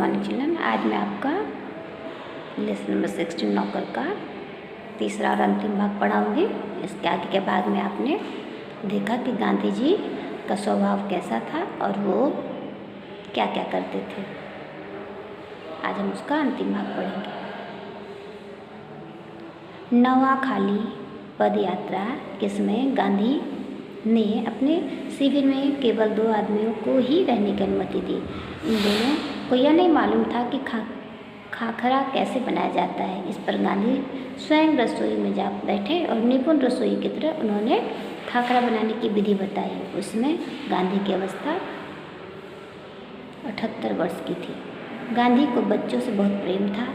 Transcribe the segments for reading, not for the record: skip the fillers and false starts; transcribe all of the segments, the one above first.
Morning children. आज मैं आपका लेसन नंबर 16 नौकर का तीसरा और अंतिम भाग पढ़ाऊँगी। इसके आगे के भाग में आपने देखा कि गांधी जी का स्वभाव कैसा था और वो क्या क्या करते थे। आज हम उसका अंतिम भाग पढ़ेंगे। नवाखाली पद यात्रा के समय गांधी ने अपने शिविर में केवल 2 आदमियों को ही रहने की अनुमति दी। इन दोनों को यह नहीं मालूम था कि खाखरा कैसे बनाया जाता है। इस पर गांधी स्वयं रसोई में जा बैठे और निपुण रसोई की तरह उन्होंने खाखरा बनाने की विधि बताई। उसमें गांधी की अवस्था 78 वर्ष की थी। गांधी को बच्चों से बहुत प्रेम था।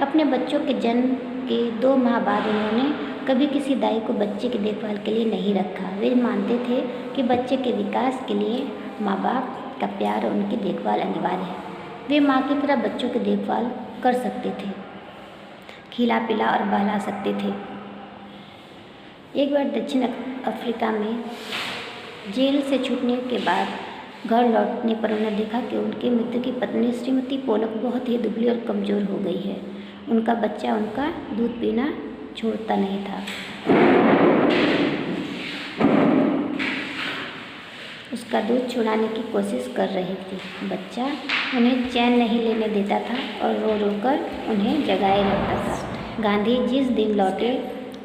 अपने बच्चों के जन्म के 2 माह बाद उन्होंने कभी किसी दाई को बच्चे की देखभाल के लिए नहीं रखा। वे मानते थे कि बच्चे के विकास के लिए माँ बाप का प्यार और उनकी देखभाल अनिवार्य है। वे माँ की तरह बच्चों की देखभाल कर सकते थे, खिला पिला और बहला सकते थे। एक बार दक्षिण अफ्रीका में जेल से छूटने के बाद घर लौटने पर उन्होंने देखा कि उनके मित्र की पत्नी श्रीमती पोलक बहुत ही दुबली और कमज़ोर हो गई है। उनका बच्चा उनका दूध पीना छोड़ता नहीं था। उसका दूध छुड़ाने की कोशिश कर रही थी। बच्चा उन्हें चैन नहीं लेने देता था और रो रो कर उन्हें जगाए रखता था। गांधी जिस दिन लौटे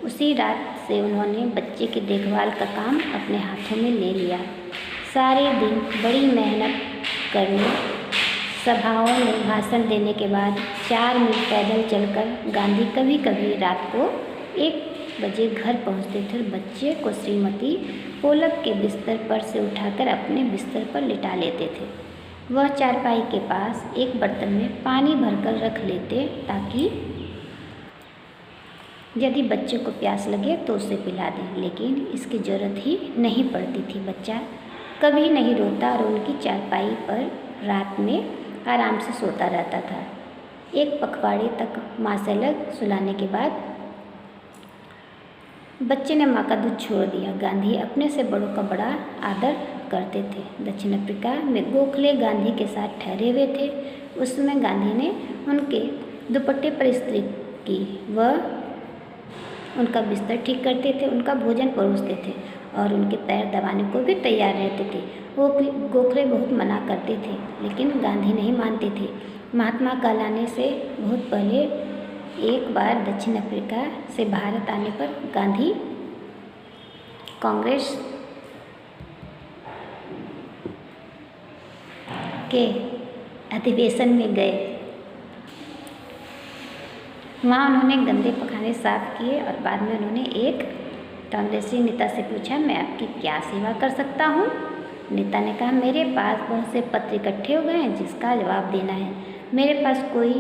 उसी रात से उन्होंने बच्चे की देखभाल का काम अपने हाथों में ले लिया। सारे दिन बड़ी मेहनत करने, सभाओं में भाषण देने के बाद 4 मील पैदल चलकर गांधी कभी कभी रात को 1 बजे घर पहुंचते थे और बच्चे को श्रीमती पोलक के बिस्तर पर से उठाकर अपने बिस्तर पर लिटा लेते थे। वह चारपाई के पास एक बर्तन में पानी भरकर रख लेते ताकि यदि बच्चे को प्यास लगे तो उसे पिला दें, लेकिन इसकी ज़रूरत ही नहीं पड़ती थी। बच्चा कभी नहीं रोता और उनकी चारपाई पर रात में आराम से सोता रहता था। एक पखवाड़े तक माँ से अलग सुलाने के बाद बच्चे ने माँ का दूध छोड़ दिया। गांधी अपने से बड़ों का बड़ा आदर करते थे। दक्षिण अफ्रीका में गोखले गांधी के साथ ठहरे हुए थे। उसमें गांधी ने उनके दुपट्टे पर इस्त्री की। वह उनका बिस्तर ठीक करते थे, उनका भोजन परोसते थे और उनके पैर दबाने को भी तैयार रहते थे। वो गोखले बहुत मना करते थे, लेकिन गांधी नहीं मानते थे। महात्मा कहलाने से बहुत पहले एक बार दक्षिण अफ्रीका से भारत आने पर गांधी कांग्रेस के अधिवेशन में गए। वहाँ उन्होंने गंदे पखाने साफ किए और बाद में उन्होंने एक कांग्रेसी नेता से पूछा, मैं आपकी क्या सेवा कर सकता हूँ? नेता ने कहा, मेरे पास बहुत से पत्र इकट्ठे हो गए हैं जिसका जवाब देना है। मेरे पास कोई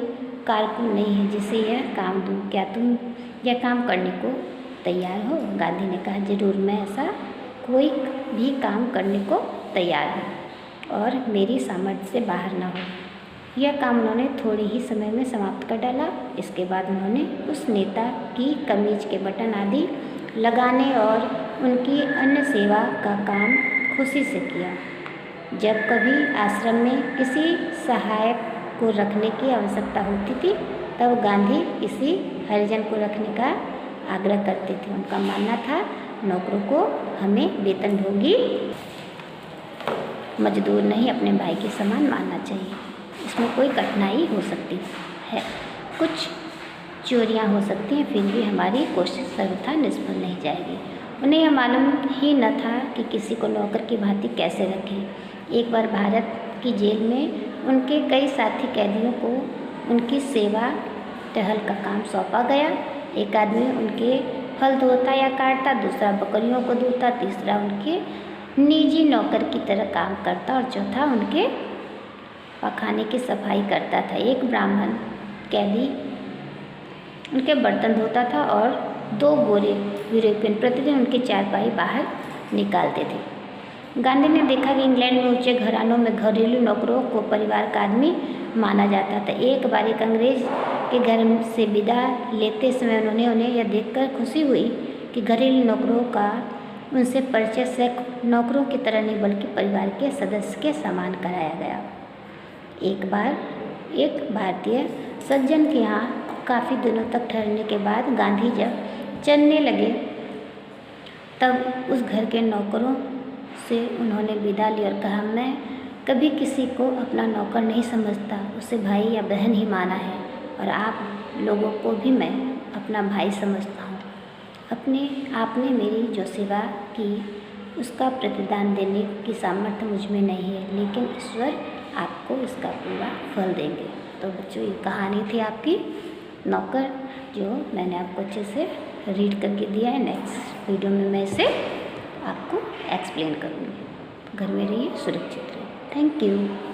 कारकुन नहीं है जिसे यह काम दूँ। क्या तुम यह काम करने को तैयार हो? गांधी ने कहा, जरूर, मैं ऐसा कोई भी काम करने को तैयार हूँ और मेरी सामर्थ्य से बाहर ना हो। यह काम उन्होंने थोड़े ही समय में समाप्त कर डाला। इसके बाद उन्होंने उस नेता की कमीज के बटन आदि लगाने और उनकी अन्य सेवा का काम खुशी से किया। जब कभी आश्रम में किसी सहायक को रखने की आवश्यकता होती थी तब गांधी किसी हरिजन को रखने का आग्रह करते थे। उनका मानना था, नौकरों को हमें वेतनभोगी मजदूर नहीं, अपने भाई के समान मानना चाहिए। इसमें कोई कठिनाई हो सकती है, कुछ चोरियां हो सकती हैं, फिर भी हमारी कोशिश सर्वथा निष्फल नहीं जाएगी। उन्हें यह मालूम ही न था कि किसी को नौकर की भांति कैसे रखें। एक बार भारत की जेल में उनके कई साथी कैदियों को उनकी सेवा टहल का काम सौंपा गया। एक आदमी उनके फल धोता या काटता, दूसरा बकरियों को धोता, तीसरा उनके निजी नौकर की तरह काम करता और चौथा उनके पखाने की सफाई करता था। एक ब्राह्मण कैदी उनके बर्तन धोता था और 2 गोरे यूरोपियन प्रतिदिन उनकी चारपाई बाहर निकालते थे। गांधी ने देखा कि इंग्लैंड में ऊंचे घरानों में घरेलू नौकरों को परिवार का आदमी माना जाता था। एक बार एक अंग्रेज के घर से विदा लेते समय उन्हें यह देखकर खुशी हुई कि घरेलू नौकरों का उनसे परिचय सिर्फ नौकरों की तरह नहीं बल्कि परिवार के सदस्य के समान कराया गया। एक बार एक भारतीय सज्जन के यहाँ काफ़ी दिनों तक ठहरने के बाद गांधी जब चलने लगे तब उस घर के नौकरों से उन्होंने विदा ली और कहा, मैं कभी किसी को अपना नौकर नहीं समझता, उसे भाई या बहन ही माना है और आप लोगों को भी मैं अपना भाई समझता हूँ। आपने मेरी जो सेवा की उसका प्रतिदान देने की सामर्थ्य मुझ में नहीं है, लेकिन ईश्वर आपको इसका पूरा फल देंगे। तो बच्चों, ये कहानी थी आपकी नौकर, जो मैंने आपको अच्छे से रीड करके दिया है। नेक्स्ट वीडियो में मैं इसे आपको एक्सप्लेन करूँगी। घर में रहिए, सुरक्षित रहिए। Thank you.